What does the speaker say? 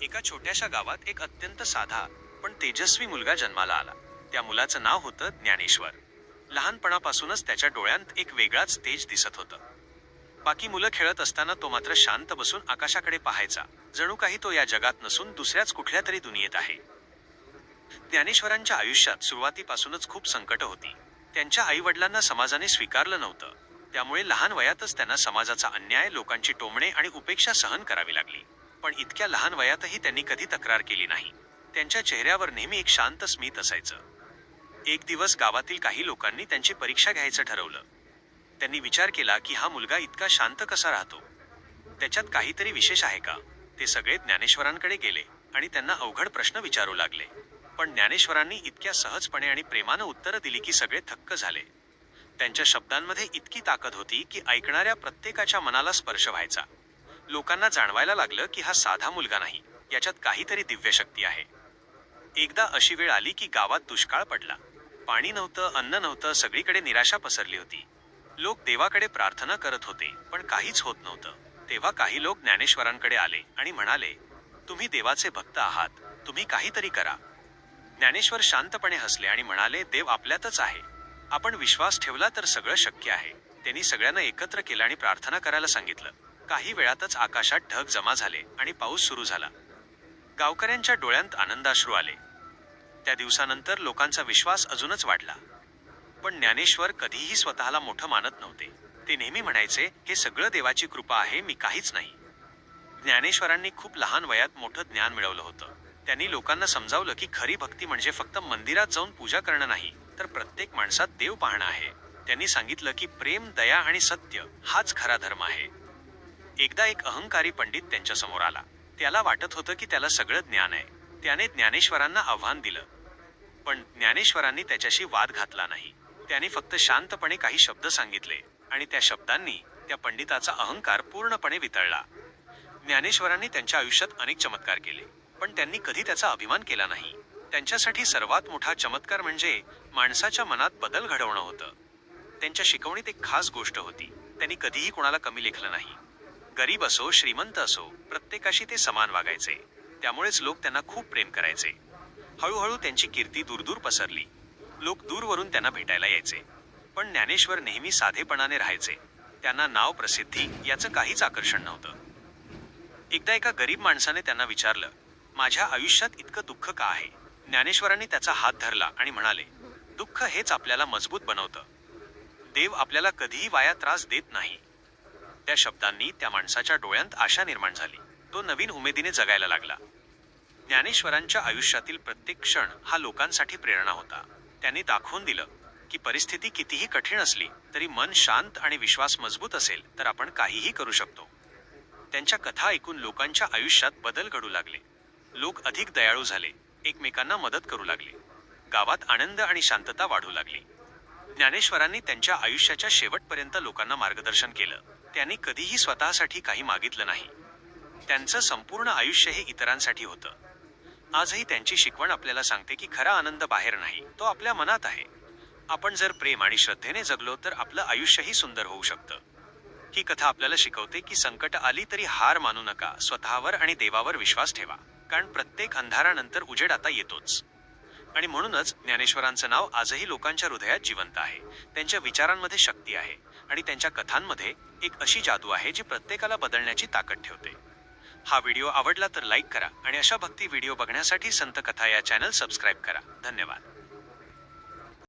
एका छोट्याशा गावात एक अत्यंत साधा पण तेजस्वी मुलगा जन्माला आला. त्या मुलाचं नाव होतं ज्ञानेश्वर. लहानपणापासूनच त्याच्या डोळ्यांत एक वेगळाच तेज दिसत होतं. बाकी मुलं खेळत असताना तो मात्र शांत बसून आकाशाकडे पाहायचा, जणू काही तो या जगात नसून दुसऱ्याच कुठल्या तरी दुनियेत आहे. ज्ञानेश्वरांच्या आयुष्यात सुरुवातीपासूनच खूप संकट होती. त्यांच्या आई वडिलांना समाजाने स्वीकारलं नव्हतं. त्यामुळे लहान वयातच त्यांना समाजाचा अन्याय, लोकांची टोमणे आणि उपेक्षा सहन करावी लागली. पण इतक्या लहान वयातही त्यांनी कधी तक्रार केली नाही. त्यांच्या चेहऱ्यावर नेहमी एक शांत स्मित असायचं. एक दिवस गावातील काही लोकांनी त्यांची परीक्षा घ्यायचं ठरवलं. त्यांनी विचार केला की हा मुलगा इतका शांत कसा राहतो, त्याच्यात काहीतरी विशेष आहे का. ते सगळे ज्ञानेश्वरांकडे गेले आणि त्यांना अवघड प्रश्न विचारू लागले. पण ज्ञानेश्वरांनी इतक्या सहजपणे आणि प्रेमानं उत्तरं दिली की सगळे थक्क झाले. त्यांच्या शब्दांमध्ये इतकी ताकद होती की ऐकणाऱ्या प्रत्येकाच्या मनाला स्पर्श व्हायचा. लोकांना जाणवायला लागलं की हा साधा मुलगा नाही, याच्यात काहीतरी दिव्य शक्ती आहे. एकदा अशी वेळ आली की गावात दुष्काळ पडला. पाणी नव्हतं, अन्न नव्हतं, सगळीकडे निराशा पसरली होती. लोक देवाकडे प्रार्थना करत होते, पण काहीच होत नव्हतं. तेव्हा काही लोक ज्ञानेश्वरांकडे आले आणि म्हणाले, तुम्ही देवाचे भक्त आहात, तुम्ही काहीतरी करा. ज्ञानेश्वर शांतपणे हसले आणि म्हणाले, देव आपल्यातच आहे. आपण विश्वास ठेवला तर सगळं शक्य आहे. त्यांनी सगळ्यांना एकत्र केलं आणि प्रार्थना करायला सांगितलं. काही वेळातच आकाशात ढग जमा झाले आणि पाऊस सुरू झाला. गावकऱ्यांच्या डोळ्यांत आनंदाश्रू आले. त्या दिवसानंतर लोकांचा विश्वास अजूनच वाढला. पण ज्ञानेश्वर कधीही स्वतःला मोठं मानत नव्हते. ते नेहमी म्हणायचे, हे सगळं देवाची कृपा आहे, मी काहीच नाही. ज्ञानेश्वरांनी खूप लहान वयात मोठं ज्ञान मिळवलं होतं. त्यांनी लोकांना समजावलं की खरी भक्ती म्हणजे फक्त मंदिरात जाऊन पूजा करणं नाही, तर प्रत्येक माणसात देव पाहणं आहे. त्यांनी सांगितलं की प्रेम, दया आणि सत्य हाच खरा धर्म आहे. एकदा एक अहंकारी पंडित त्यांच्या समोर आला. त्याला वाटत होतं की त्याला सगळं ज्ञान आहे. त्याने ज्ञानेश्वरांना आव्हान दिलं. पण ज्ञानेश्वरांनी त्याच्याशी वाद घातला नाही. त्याने फक्त शांतपणे काही शब्द सांगितले आणि त्या शब्दांनी त्या पंडिताचा अहंकार पूर्णपणे वितळला. ज्ञानेश्वरांनी त्यांच्या आयुष्यात अनेक चमत्कार केले, पण त्यांनी कधी त्याचा अभिमान केला नाही. त्यांच्यासाठी सर्वात मोठा चमत्कार म्हणजे माणसाच्या मनात बदल घडवणं होतं. त्यांच्या शिकवणीत एक खास गोष्ट होती. त्यांनी कधीही कोणाला कमी लेखलं नाही. गरीब असो, श्रीमंत असो, प्रत्येकाशी ते समान वागायचे. त्यामुळेच लोक त्यांना खूप प्रेम करायचे. हळूहळू त्यांची कीर्ती दूरदूर पसरली. लोक दूरवरून त्यांना भेटायला यायचे. पण ज्ञानेश्वर नेहमी साधेपणाने राहायचे. त्यांना नाव, प्रसिद्धी याचं काहीच आकर्षण नव्हतं. एकदा एका गरीब माणसाने त्यांना विचारलं, माझ्या आयुष्यात इतकं दुःख का आहे. ज्ञानेश्वरांनी त्याचा हात धरला आणि म्हणाले, दुःख हेच आपल्याला मजबूत बनवतं. देव आपल्याला कधीही वाया त्रास देत नाही. त्या शब्दांनी त्या माणसाच्या डोळ्यांत आशा निर्माण झाली. तो नवीन उमेदीने जगायला लागला. ज्ञानेश्वरांच्या आयुष्यातील प्रत्येक क्षण हा लोकांसाठी प्रेरणा होता. त्यांनी दाखवून दिलं की परिस्थिती कितीही कठीण असली तरी मन शांत आणि विश्वास मजबूत असेल तर आपण काहीही करू शकतो. त्यांच्या कथा ऐकून लोकांच्या आयुष्यात बदल घडू लागले. लोक अधिक दयाळू झाले, एकमेकांना मदत करू लागले. गावात आनंद आणि शांतता वाढू लागली. ज्ञानेश्वरांनी त्यांच्या आयुष्याच्या शेवटपर्यंत लोकांना मार्गदर्शन केलं. त्यांनी कधीही स्वतःसाठी काही मागितलं नाही. त्यांचं संपूर्ण आयुष्य हे इतरांसाठी होतं. आजही त्यांची शिकवण आपल्याला सांगते की खरा आनंद बाहेर नाही, तो आपल्या मनात आहे. आपण जर प्रेम आणि श्रद्धेने जगलो तर आपलं आयुष्यही सुंदर होऊ शकतं. ही कथा आपल्याला शिकवते की संकट आली तरी हार मानू नका. स्वतःवर आणि देवावर विश्वास ठेवा, कारण प्रत्येक अंधारानंतर उजेड आता येतोच. आणि म्हणूनच ज्ञानेश्वरांचं नाव आजही लोकांच्या हृदयात जिवंत आहे. त्यांच्या विचारांमध्ये शक्ती आहे आणि त्यांच्या कथांमध्ये एक अशी जादू आहे जी प्रत्येकाला बदलण्याची ताकद ठेवते. हा व्हिडिओ आवडला तर लाईक करा आणि अशा भक्ती व्हिडिओ बघण्यासाठी संत कथा या चॅनल सबस्क्राईब करा. धन्यवाद.